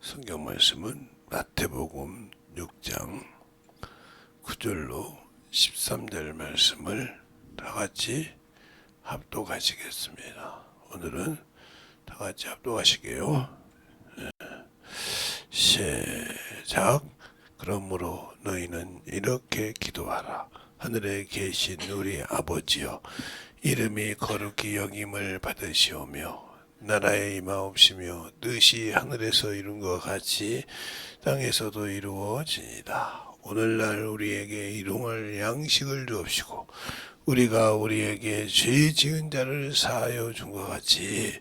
성경 말씀은 마태복음 6장 9절로 13절 말씀을 다같이 합독하시겠습니다. 오늘은 다같이 합독하시게요. 시작. 그러므로 너희는 이렇게 기도하라. 하늘에 계신 우리 아버지여, 이름이 거룩히 여김을 받으시오며 나라의 임하옵시며 뜻이 하늘에서 이룬 것 같이 땅에서도 이루어지니이다. 오늘날 우리에게 일용할 양식을 주옵시고 우리가 우리에게 죄 지은 자를 사하여 준 것 같이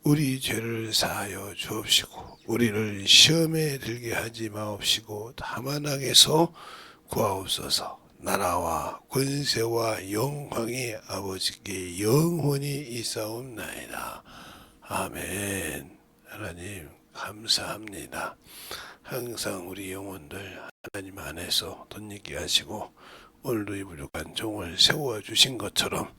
우리 죄를 사하여 주옵시고 우리를 시험에 들게 하지 마옵시고 다만 악에서 구하옵소서. 나라와 권세와 영광이 아버지께 영원히 있사옵나이다. 아멘. 하나님 감사합니다. 항상 우리 영혼들 하나님 안에서 덧입게 하시고 오늘도 이 부족한 종을 세워주신 것처럼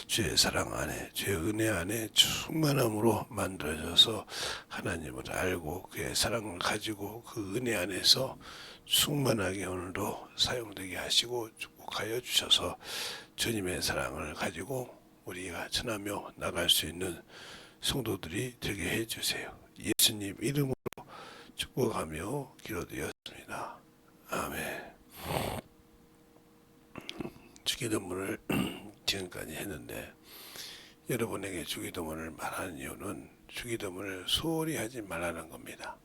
주의 사랑 안에 주의 은혜 안에 충만함으로 만들어져서 하나님을 알고 그의 사랑을 가지고 그 은혜 안에서 충만하게 오늘도 사용되게 하시고 축복하여 주셔서 주님의 사랑을 가지고 우리가 전하며 나갈 수 있는 성도들이 되게 해주세요. 예수님 이름으로 축복하며 기도드렸습니다. 아멘. 주기도문을 지금까지 했는데 여러분에게 주기도문을 말하는 이유는 주기도문을 소홀히 하지 말라는 겁니다.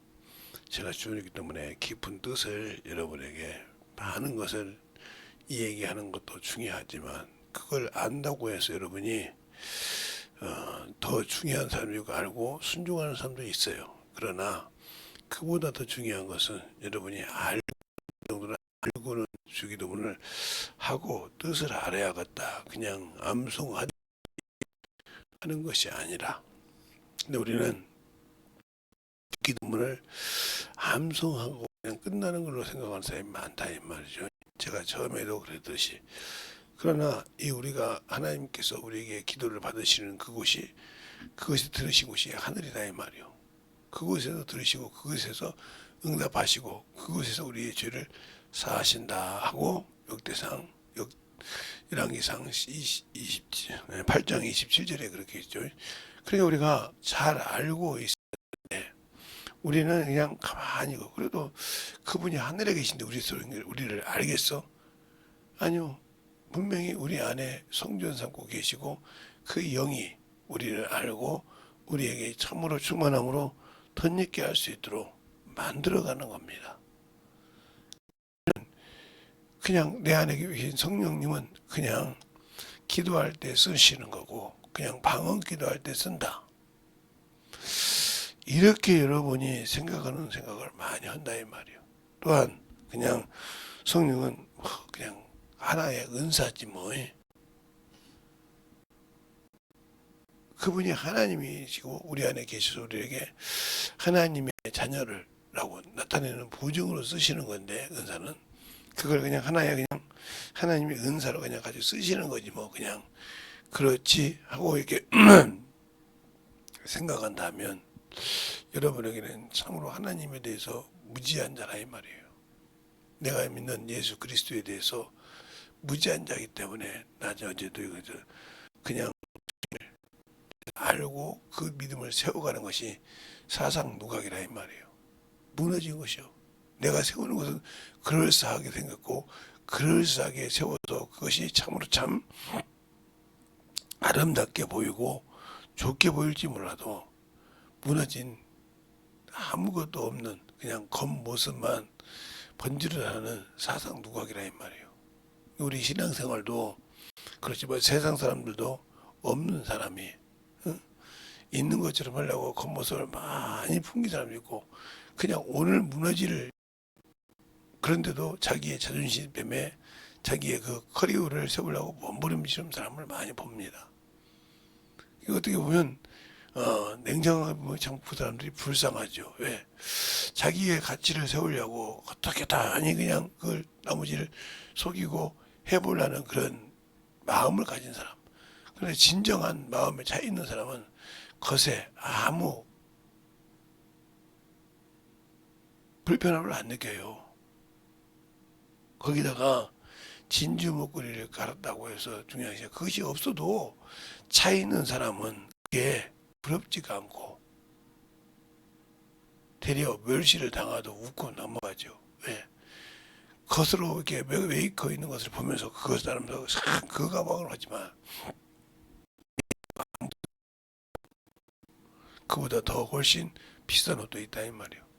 제가 주기도문의 깊은 뜻을 여러분에게 많은 것을 이야기하는 것도 중요하지만 그걸 안다고 해서 여러분이 더 중요한 사람이고 알고 순종하는 사람도 있어요. 그러나 그보다 더 중요한 것은 여러분이 알고는 주기도문을 하고 뜻을 알아야겠다. 그냥 암송하는 것이 아니라, 근데 우리는 주기도문을 암송하고 그냥 끝나는 걸로 생각하는 사람이 많다 이 말이죠. 제가 처음에도 그랬듯이. 그러나 이 우리가 하나님께서 우리에게 기도를 받으시는 그것이 들으신 곳이 하늘이다 이 말이요. 그곳에서 들으시고 그곳에서 응답하시고 그곳에서 우리의 죄를 사하신다 하고 역대상 1왕기상 8장 27절에 그렇게 있죠. 그러니까 우리가 잘 알고 있는데 우리는 그냥 가만히 있고, 그래도 그분이 하늘에 계신데 우리를 알겠어? 아니요. 분명히 우리 안에 성전 삼고 계시고 그 영이 우리를 알고 우리에게 참으로 충만함으로 덧입게 할 수 있도록 만들어가는 겁니다. 그냥 내 안에 계신 성령님은 그냥 기도할 때 쓰시는 거고 그냥 방언 기도할 때 쓴다. 이렇게 여러분이 생각하는 생각을 많이 한다 이 말이에요. 또한 그냥 성령은 그냥 하나의 은사지 뭐. 그분이 하나님이시고 우리 안에 계셔서 우리에게 하나님의 자녀를 라고 나타내는 보증으로 쓰시는 건데, 은사는 그걸 그냥 하나의 그냥 하나님의 은사로 그냥 가지고 쓰시는 거지 뭐. 그냥 그렇지 하고 이렇게 생각한다면 여러분에게는 참으로 하나님에 대해서 무지한 자라 이 말이에요. 내가 믿는 예수 그리스도에 대해서 무지한 자이기 때문에 낮에 어제도 그냥 알고 그 믿음을 세워가는 것이 사상 누각이라 이 말이에요. 무너진 것이요. 내가 세우는 것은 그럴싸하게 생겼고 그럴싸하게 세워서 그것이 참으로 참 아름답게 보이고 좋게 보일지 몰라도 무너진 아무것도 없는 그냥 겉모습만 번지르르하는 사상 누각이라 이 말이에요. 우리 신앙생활도 그렇지만 세상 사람들도 없는 사람이 있는 것처럼 하려고 겉모습을 많이 풍긴 사람이 있고 그냥 오늘 무너질, 그런데도 자기의 자존심 때문에 자기의 그 커리어를 세우려고 몸부림치는 사람을 많이 봅니다. 이거 어떻게 보면 냉정하게 보면 참 그 사람들이 불쌍하죠. 왜? 자기의 가치를 세우려고 어떻게 다니 그냥 그걸 나머지를 속이고 해보려는 그런 마음을 가진 사람. 그런데 진정한 마음에 차 있는 사람은 겉에 아무 불편함을 안 느껴요. 거기다가 진주 목걸이를 갈았다고 해서 중요한 게 그것이 없어도 차 있는 사람은 그게 부럽지가 않고 되려 멸시를 당하도 웃고 넘어가죠. 왜? 겉으로 이렇게 메이커 있는 것을 보면서 그 사람도 그 가방을 하지만 그보다 더 훨씬 비싼 옷도 있다 이 말이에요.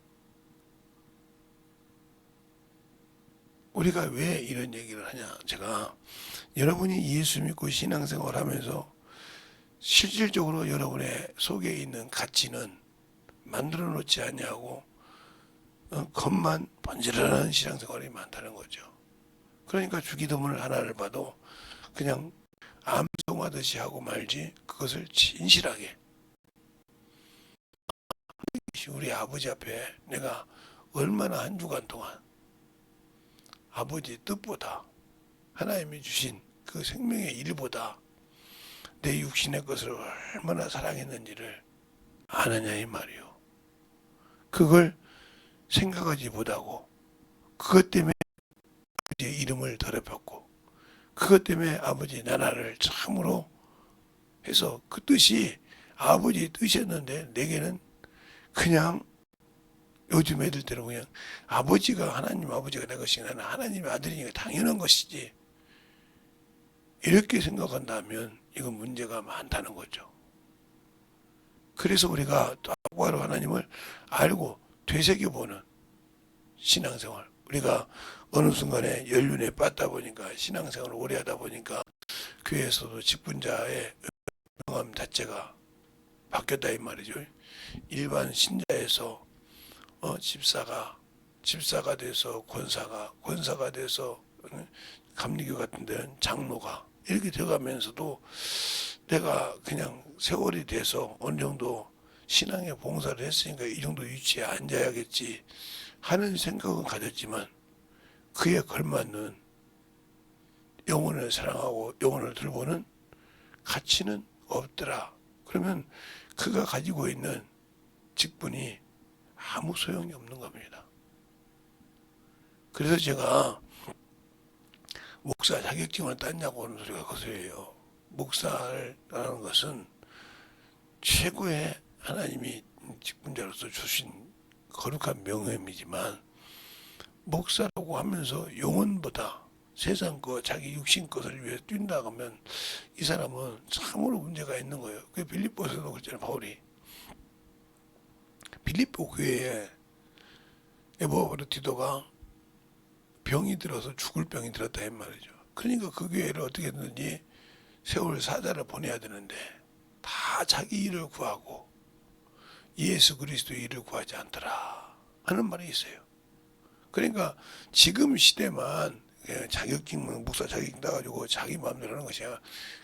우리가 왜 이런 얘기를 하냐? 제가 여러분이 예수 믿고 신앙생활 하면서 실질적으로 여러분의 속에 있는 가치는 만들어 놓지 않냐고 겉만 번지르르한 신앙생활이 많다는 거죠. 그러니까 주기도문을 하나를 봐도 그냥 암송하듯이 하고 말지 그것을 진실하게 우리 아버지 앞에 내가 얼마나 한 주간 동안 아버지 뜻보다 하나님이 주신 그 생명의 일보다 내 육신의 것을 얼마나 사랑했는지를 아느냐 이 말이요. 그걸 생각하지 못하고 그것 때문에 아버지의 이름을 더럽혔고 그것 때문에 아버지 나라를 참으로 해서 그 뜻이 아버지의 뜻이었는데 내게는 그냥 요즘 애들대로 그냥 아버지가 하나님 아버지가 내 것이 나는 하나님의 아들이니까 당연한 것이지 이렇게 생각한다면 이건 문제가 많다는 거죠. 그래서 우리가 똑바로 하나님을 알고 되새겨보는 신앙생활 우리가 어느 순간에 연륜에 빠다 보니까 신앙생활을 오래 하다 보니까 교회에서도 직분자의 명함 자체가 바뀌었다 이 말이죠. 일반 신자에서 집사가 돼서 권사가 돼서 감리교 같은 데는 장로가 이렇게 되어가면서도 내가 그냥 세월이 돼서 어느 정도 신앙에 봉사를 했으니까 이 정도 위치에 앉아야겠지 하는 생각은 가졌지만 그에 걸맞는 영혼을 사랑하고 영혼을 돌보는 가치는 없더라. 그러면 그가 가지고 있는 직분이 아무 소용이 없는 겁니다. 그래서 제가 목사 자격증을 땄냐고 하는 소리가 거슬려요. 목사라는 것은 최고의 하나님이 직분자로서 주신 거룩한 명예이지만 목사라고 하면서 영혼보다 세상 것, 자기 육신 것을 위해 뛴다 하면 이 사람은 참으로 문제가 있는 거예요. 그 빌립보서도 그랬잖아요. 바울이 빌립보 교회에 에버브르티도가 병이 들어서 죽을 병이 들었다 한 말이죠. 그러니까 그 교회를 어떻게든지 세월 사자를 보내야 되는데 다 자기 일을 구하고 예수 그리스도 일을 구하지 않더라 하는 말이 있어요. 그러니까 지금 시대만 자격증 목사 자격증 따가지고 자기 마음대로 하는 것이 아니라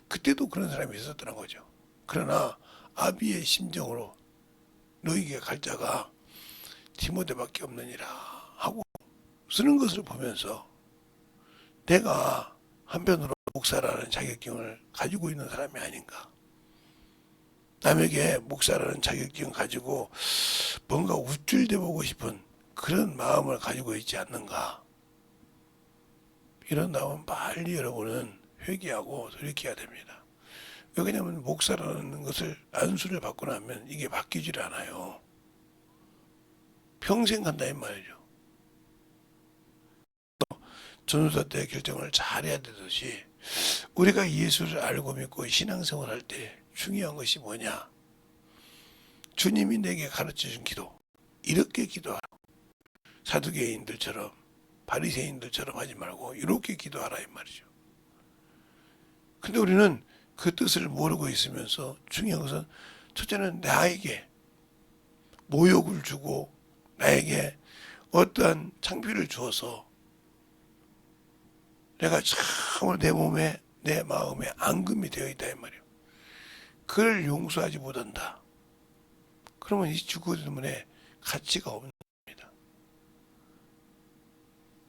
그때도 그런 사람이 있었다는 거죠. 그러나 아비의 심정으로 너희에게 갈 자가 디모데밖에 없느니라 하고 쓰는 것을 보면서 내가 한편으로 목사라는 자격증을 가지고 있는 사람이 아닌가. 남에게 목사라는 자격증을 가지고 뭔가 우쭐대 보고 싶은 그런 마음을 가지고 있지 않는가. 이런다면 빨리 여러분은 회개하고 돌이켜야 됩니다. 왜냐하면 목사라는 것을 안수를 받고 나면 이게 바뀌질 않아요. 평생 간다 이 말이죠. 전도사 때 결정을 잘해야 되듯이 우리가 예수를 알고 믿고 신앙생활 할 때 중요한 것이 뭐냐? 주님이 내게 가르쳐준 기도 이렇게 기도하라. 사두개인들처럼 바리새인들처럼 하지 말고 이렇게 기도하라 이 말이죠. 근데 우리는 그 뜻을 모르고 있으면서 중요한 것은 첫째는 나에게 모욕을 주고 나에게 어떠한 창피를 주어서 내가 참으로 내 몸에 내 마음에 앙금이 되어 있다 이 말이에요. 그를 용서하지 못한다. 그러면 이 죽음의 가치가 없는 겁니다.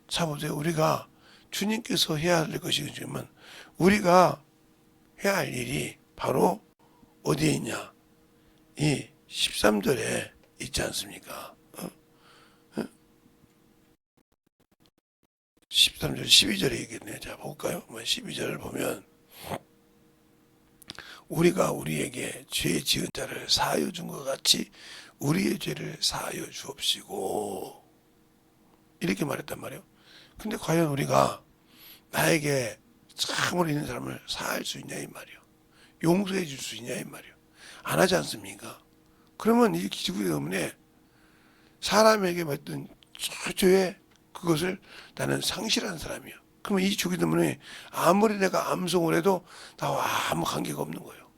자 보세요. 우리가 주님께서 해야 할 것이지만 우리가 해야 할 일이 바로 어디에 있냐? 이 13절에 있지 않습니까? 13절 12절에 얘기했네요. 자 볼까요? 12절을 보면 우리가 우리에게 죄 지은 자를 사하여 준 것 같이 우리의 죄를 사하여 주옵시고 이렇게 말했단 말이에요. 근데 과연 우리가 나에게 참으로 있는 사람을 사할 수 있냐 이 말이에요. 용서해 줄 수 있냐 이 말이에요. 안 하지 않습니까? 그러면 이 기적이 때문에 사람에게 받던 초조의 그것을 나는 상실한 사람이야. 그러면 이 주기 때문에 아무리 내가 암송을 해도 나와 아무 관계가 없는 거예요.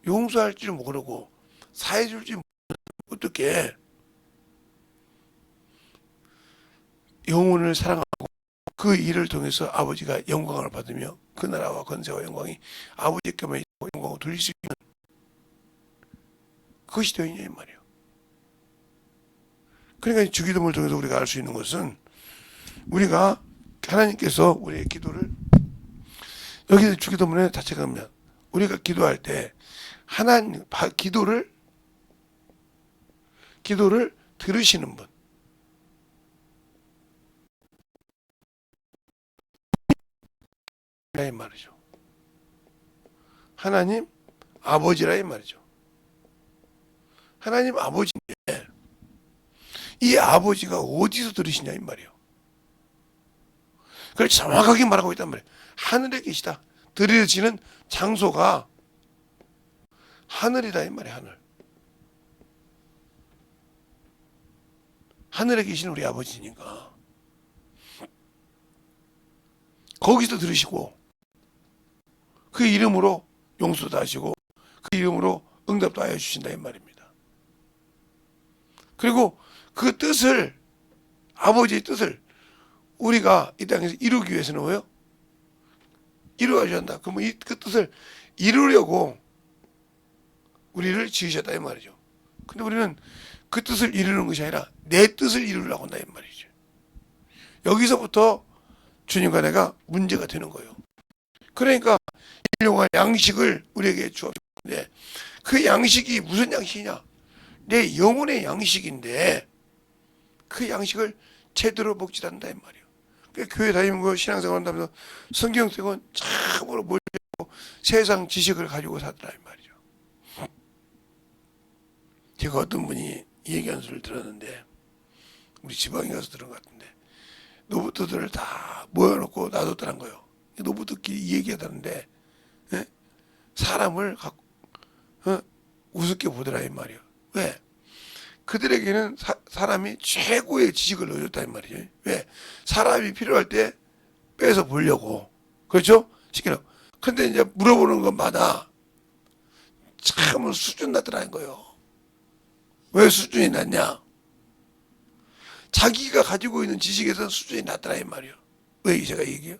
용서할 줄 모르고 사해줄 줄 모르고 어떻게 영혼을 사랑하고 그 일을 통해서 아버지가 영광을 받으며 그 나라와 권세와 영광이 아버지께만 있고 영광을 돌릴 수 있는 그것이 되어 있냐 이 말이에요. 그러니까 주기도문을 통해서 우리가 알 수 있는 것은 우리가 하나님께서 우리의 기도를 여기 주기도문에 자체가 보면 우리가 기도할 때 하나님 기도를 들으시는 분 이 말이죠. 하나님 아버지라 이 말이죠. 하나님 아버지인데 이 아버지가 어디서 들으시냐 이 말이에요. 그걸 정확하게 말하고 있단 말이에요. 하늘에 계시다. 들으시는 장소가 하늘이다 이 말이에요. 하늘에 계신 우리 아버지니까 거기서 들으시고 그 이름으로 용서도 하시고 그 이름으로 응답도 하여 주신다 이 말입니다. 그리고 그 뜻을 아버지의 뜻을 우리가 이 땅에서 이루기 위해서는 뭐예요? 이루어야 한다. 그러면 그 뜻을 이루려고 우리를 지으셨다 이 말이죠. 근데 우리는 그 뜻을 이루는 것이 아니라 내 뜻을 이루려고 한다 이 말이죠. 여기서부터 주님과 내가 문제가 되는 거예요. 그러니까 일용할 양식을 우리에게 주었는데 그 양식이 무슨 양식이냐? 내 영혼의 양식인데 그 양식을 제대로 먹지 않는다 이 말이에요. 교회 다니고 신앙생활 한다면서 성경 쓰고 참으로 몰고 세상 지식을 가지고 살더라 이 말이죠. 제가 어떤 분이 이 얘기하는 소리를 들었는데 우리 지방에 가서 들은 것 같은데 노부터들을 다 모여놓고 놔뒀다는 거예요. 노부터끼리 이 얘기하다는데 사람을 갖고 우습게 보더라 이 말이에요. 왜? 그들에게는 사람이 최고의 지식을 넣어줬다 이 말이죠. 왜? 사람이 필요할 때 뺏어 보려고. 그렇죠? 시키는. 근데 이제 물어보는 것마다 참 수준 낮더라는 거예요. 왜 수준이 낮냐? 자기가 가지고 있는 지식에서 수준이 낮더라 이 말이에요. 왜 제가 얘기해요?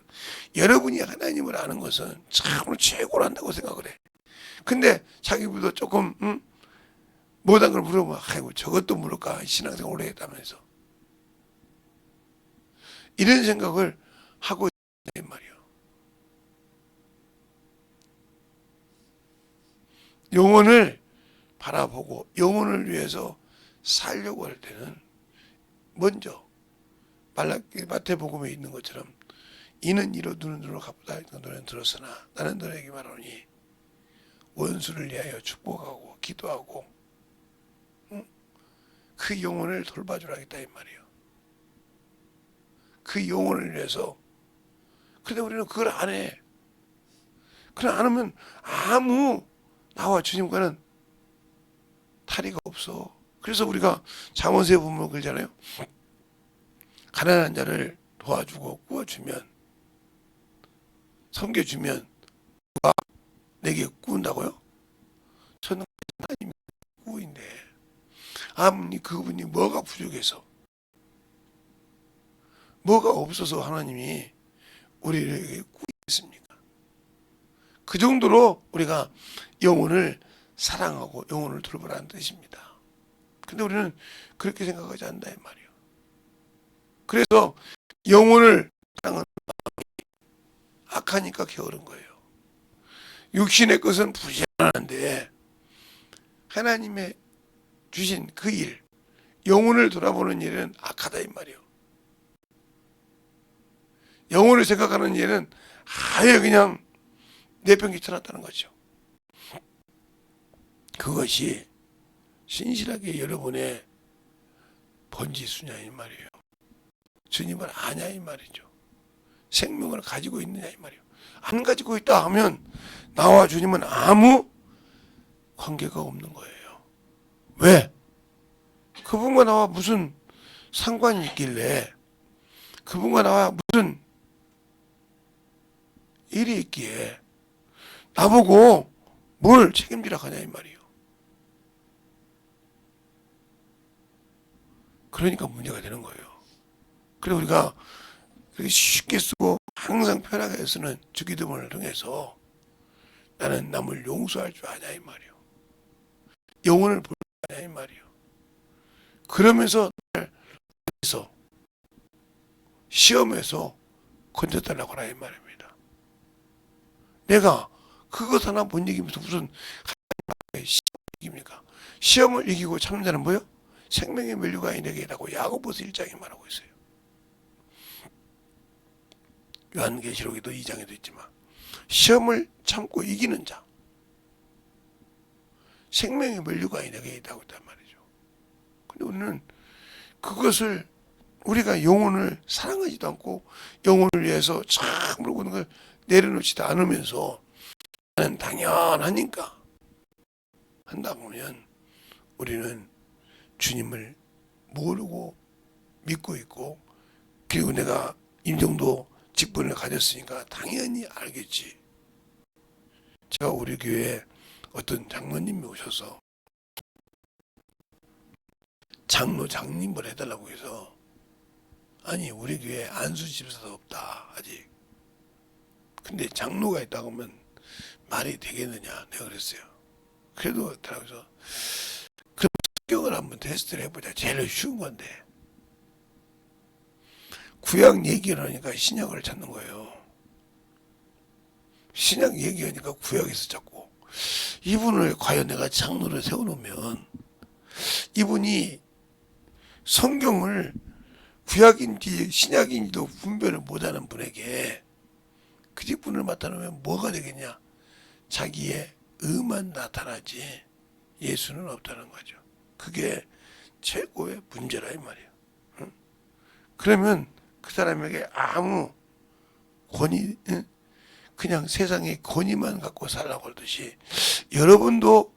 여러분이 하나님을 아는 것은 참으로 최고란다고 생각을 해. 근데 자기보다 조금 못한 걸 물어보면 아이고 저것도 모를까 신앙생활 오래 했다면서 이런 생각을 하고 있단 말이에요. 영혼을 바라보고 영혼을 위해서 살려고 할 때는 먼저 마태복음에 있는 것처럼 이는 이로 눈은 눈으로 갚다 너는 들었으나 나는 너에게 말하노니 원수를 위하여 축복하고 기도하고 그 영혼을 돌봐주라 했다 이 말이에요. 그 영혼을 위해서. 그런데 우리는 그걸 안 해. 그걸 안 하면 아무 나와 주님과는 탈의가 없어. 그래서 우리가 잠언서에 보면 그러잖아요. 가난한 자를 도와주고 구워주면 섬겨주면 누가 내게 구운다고요? 저는 하나님이 구인데 아무리 그분이 뭐가 부족해서 뭐가 없어서 하나님이 우리에게 구했습니까? 그 정도로 우리가 영혼을 사랑하고 영혼을 돌보라는 뜻입니다. 근데 우리는 그렇게 생각하지 않는다 이 말이에요. 그래서 영혼을 사랑하는 마음이 악하니까 게으른 거예요. 육신의 것은 부지런한데 하나님의 주신 그 일, 영혼을 돌아보는 일은 악하다 이 말이에요. 영혼을 생각하는 얘는 아예 그냥 내팽개쳐놨다는 거죠. 그것이 신실하게 여러분의 번지수냐 이 말이에요. 주님을 아냐 이 말이죠. 생명을 가지고 있느냐 이 말이에요. 안 가지고 있다 하면 나와 주님은 아무 관계가 없는 거예요. 왜? 그분과 나와 무슨 상관이 있길래, 그분과 나와 무슨 일이 있기에 나보고 뭘 책임지라 하냐 이 말이에요. 그러니까 문제가 되는 거예요. 그래 우리가 그렇게 쉽게 쓰고 항상 편하게 쓰는 주기도문을 통해서 나는 남을 용서할 줄 아냐 이 말이에요. 영혼을 볼 줄 아냐 이 말이에요. 그러면서 시험에서 건져달라고 하라 이 말입니다. 내가 그것 하나 못 이기면서 무슨 시험을 이깁니까? 시험을 이기고 참는 자는 뭐요? 생명의 면류가 내게 있다고 야고보서 1장에 말하고 있어요. 요한계시록에도 2장에도 있지만 시험을 참고 이기는 자, 생명의 면류가 내게 있다고 했단 말이죠. 근데 우리는 그것을 우리가 영혼을 사랑하지도 않고 영혼을 위해서 참 물고 걸 내려놓지도 않으면서 나는 당연하니까 한다 보면 우리는 주님을 모르고 믿고 있고, 그리고 내가 임정도 직분을 가졌으니까 당연히 알겠지. 제가 우리 교회에 어떤 장로님이 오셔서 장로장님을 해달라고 해서, 아니 우리 교회에 안수집사도 없다 아직. 근데 장로가 있다고 하면 말이 되겠느냐 내가 그랬어요. 그래도 그래서 그럼 성경을 한번 테스트를 해보자. 제일 쉬운 건데 구약 얘기를 하니까 신약을 찾는 거예요. 신약 얘기하니까 구약에서 찾고, 이분을 과연 내가 장로를 세워놓으면 이분이 성경을 구약인지 신약인지도 분별을 못하는 분에게 그 직분을 맡아놓으면 뭐가 되겠냐? 자기의 의만 나타나지 예수는 없다는 거죠. 그게 최고의 문제라 이 말이에요. 응? 그러면 그 사람에게 아무 권위, 응? 그냥 세상에 권위만 갖고 살라고 하듯이 여러분도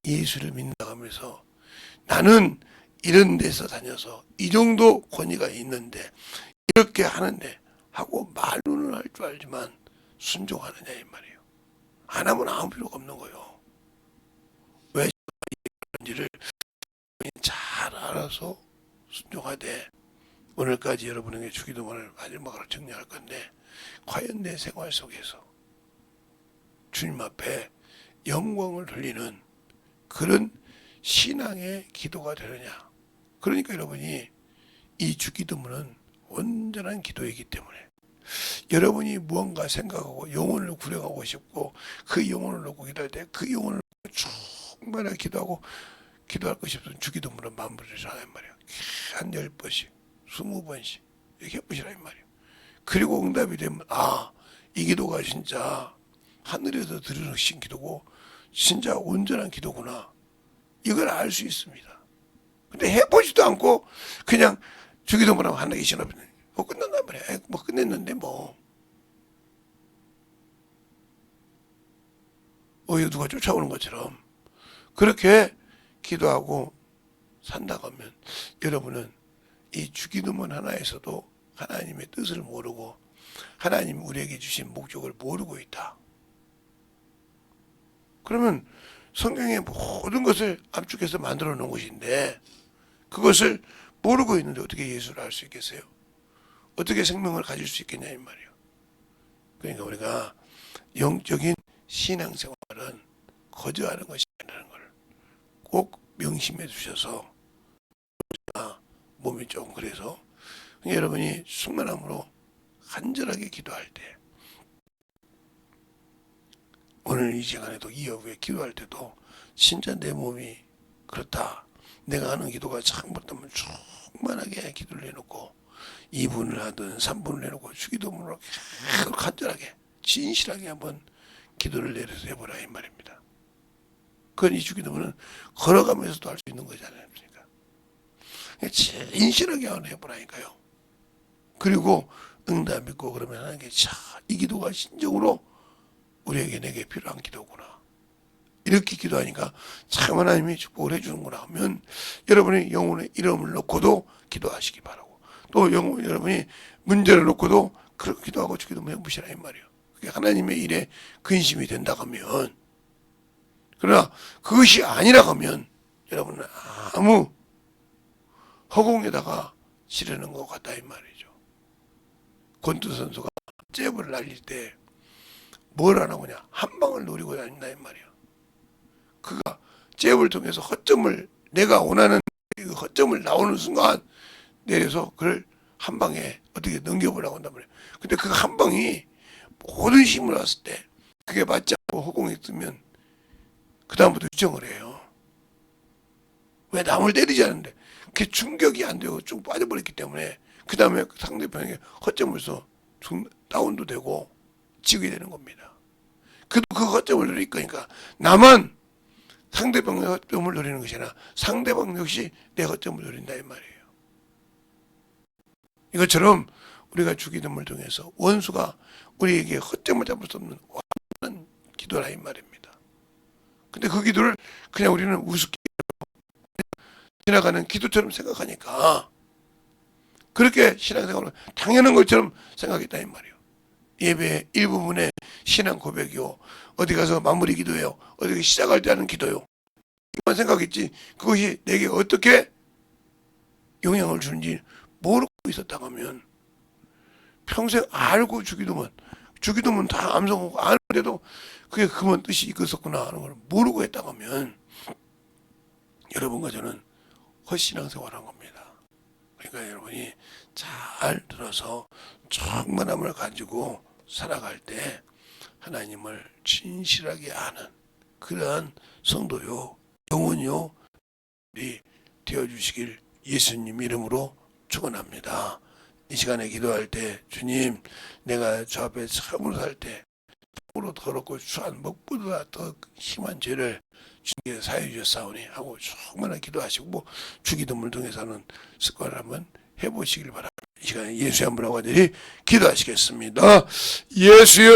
예수를 믿는다고 하면서 나는 이런 데서 다녀서 이 정도 권위가 있는데 이렇게 하는데 하고 말로는 할 줄 알지만 순종하느냐 이 말이에요. 안 하면 아무 필요가 없는 거예요. 왜 그런지를 잘 알아서 순종하되, 오늘까지 여러분에게 주기도문을 마지막으로 정리할 건데, 과연 내 생활 속에서 주님 앞에 영광을 돌리는 그런 신앙의 기도가 되느냐. 그러니까 여러분이 이 주기도문은 온전한 기도이기 때문에 여러분이 무언가 생각하고 영혼을 구려가고 싶고 그 영혼을 놓고 기도할 때 그 영혼을 충만하게 기도하고 기도할 것이 없으면 주기도문을 마무리를 하란 말이에요. 한 10번씩 20번씩 이렇게 해보시란 말이에요. 그리고 응답이 되면 이 기도가 진짜 하늘에서 들으신 기도고 진짜 온전한 기도구나, 이걸 알 수 있습니다. 근데 해보지도 않고 그냥 주기도문 하면 하나님 계시나 끝난단 말이야. 끝냈는데 누가 쫓아오는 것처럼 그렇게 기도하고 산다고 하면 여러분은 이 주기도문 하나에서도 하나님의 뜻을 모르고 하나님이 우리에게 주신 목적을 모르고 있다. 그러면 성경의 모든 것을 압축해서 만들어 놓은 것인데 그것을 모르고 있는데 어떻게 예수를 알 수 있겠어요? 어떻게 생명을 가질 수 있겠냐 이 말이에요. 그러니까 우리가 영적인 신앙생활은 거저하는 것이 아니라는 걸 꼭 명심해 주셔서, 몸이 좀 그래서 여러분이 충만함으로 간절하게 기도할 때, 오늘 이 시간에도 이후에 기도할 때도 진짜 내 몸이 그렇다, 내가 하는 기도가 잘못하면 충만하게 기도를 해놓고 2분을 하든 3분을 해놓고 주기도문으로 계속 간절하게 진실하게 한번 기도를 내려서 해보라 이 말입니다. 그건 이 주기도문은 걸어가면서도 할 수 있는 거잖아요. 진실하게 한번 해보라니까요. 그리고 응답 믿고 그러면 하나님께 이 기도가 진정으로 우리에게 내게 필요한 기도구나. 이렇게 기도하니까 참 하나님이 축복을 해주는구나 하면 여러분의 영혼의 이름을 놓고도 기도하시기 바라고, 또 여러분이 문제를 놓고도 그렇게 기도하고 주기도 해보시라 이 말이에요. 그게 하나님의 일에 근심이 된다 하면, 그러나 그것이 아니라 하면 여러분은 아무 허공에다가 지르는 것 같다 이 말이죠. 권투 선수가 잽을 날릴 때 뭘 안 하느냐, 한 방을 노리고 다닌다 이 말이에요. 그가 잽을 통해서 허점을, 내가 원하는 허점을 나오는 순간 내려서 그걸 한 방에 어떻게 넘겨보려고 한단 말이에요. 근데 그 한 방이 모든 힘을 왔을 때 그게 맞지 않고 허공에 뜨면 그 다음부터 유정을 해요. 왜 남을 때리지 않는데 그게 충격이 안 되고 쭉 빠져버렸기 때문에 그 다음에 상대편에게 허점을 써 다운도 되고 지게 되는 겁니다. 그 허점을 노릴 거니까 나만 상대방의 허점을 노리는 것이 아니라 상대방 역시 내 허점을 노린다 이 말이에요. 이것처럼 우리가 주기도문을 통해서 원수가 우리에게 허점을 잡을 수 없는 완전한 기도라 이 말입니다. 근데 그 기도를 그냥 우리는 우습게 지나가는 기도처럼 생각하니까 그렇게 신앙생활을 당연한 것처럼 생각했다 이 말이에요. 예배의 일부분의 신앙 고백이요, 어디 가서 마무리 기도요, 어디 시작할 때 하는 기도요, 이만 생각했지 그것이 내게 어떻게 영향을 주는지 모르고 있었다고 하면 평생 알고 주기도문 다 암송하고 아는데도 그게 그만 뜻이 이것었구나 하는 걸 모르고 했다고 하면 여러분과 저는 헛신앙생활한 겁니다. 그러니까 여러분이 잘 들어서 충만함을 가지고 살아갈 때 하나님을 진실하게 아는 그러한 성도요, 영혼요 되어주시길 예수님 이름으로 축원합니다. 이 시간에 기도할 때 주님, 내가 저 앞에 참으로 살 때 참으로 더럽고 추한 먹보다 더 심한 죄를 주님께 사해 주셨사오니 하고 충만한 기도하시고 주기도문을 통해서 하는 습관을 한번 해보시길 바랍니다. 이 시간에 예수의 한 분하고 같이 기도하시겠습니다. 예수여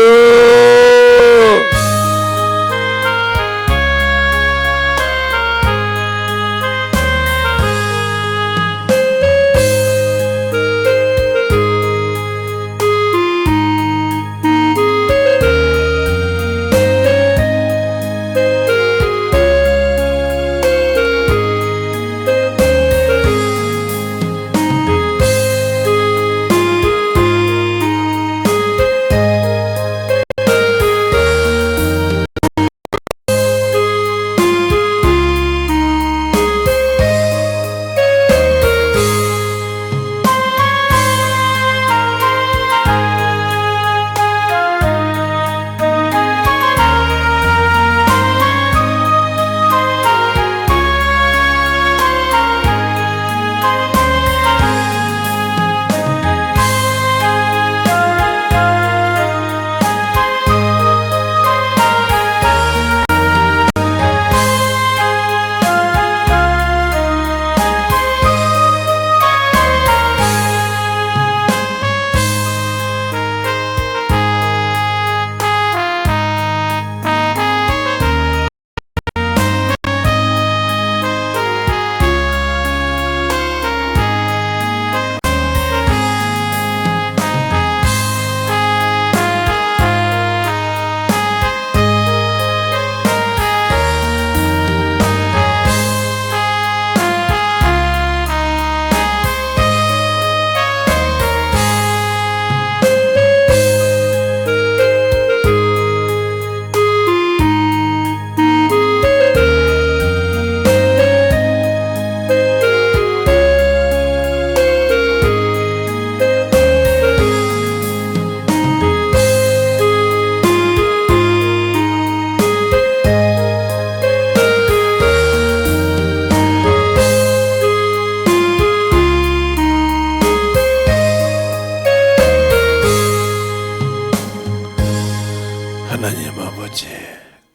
하나님 아버지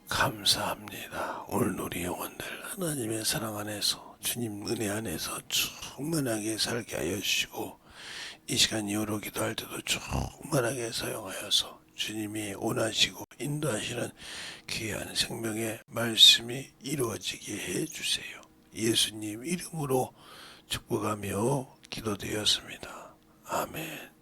감사합니다. 오늘 우리 영혼들 하나님의 사랑 안에서 주님 은혜 안에서 충만하게 살게 하여 주시고 이 시간 이후로 기도할 때도 충만하게 사용하여서 주님이 원하시고 인도하시는 귀한 생명의 말씀이 이루어지게 해주세요. 예수님 이름으로 축복하며 기도드렸습니다. 아멘.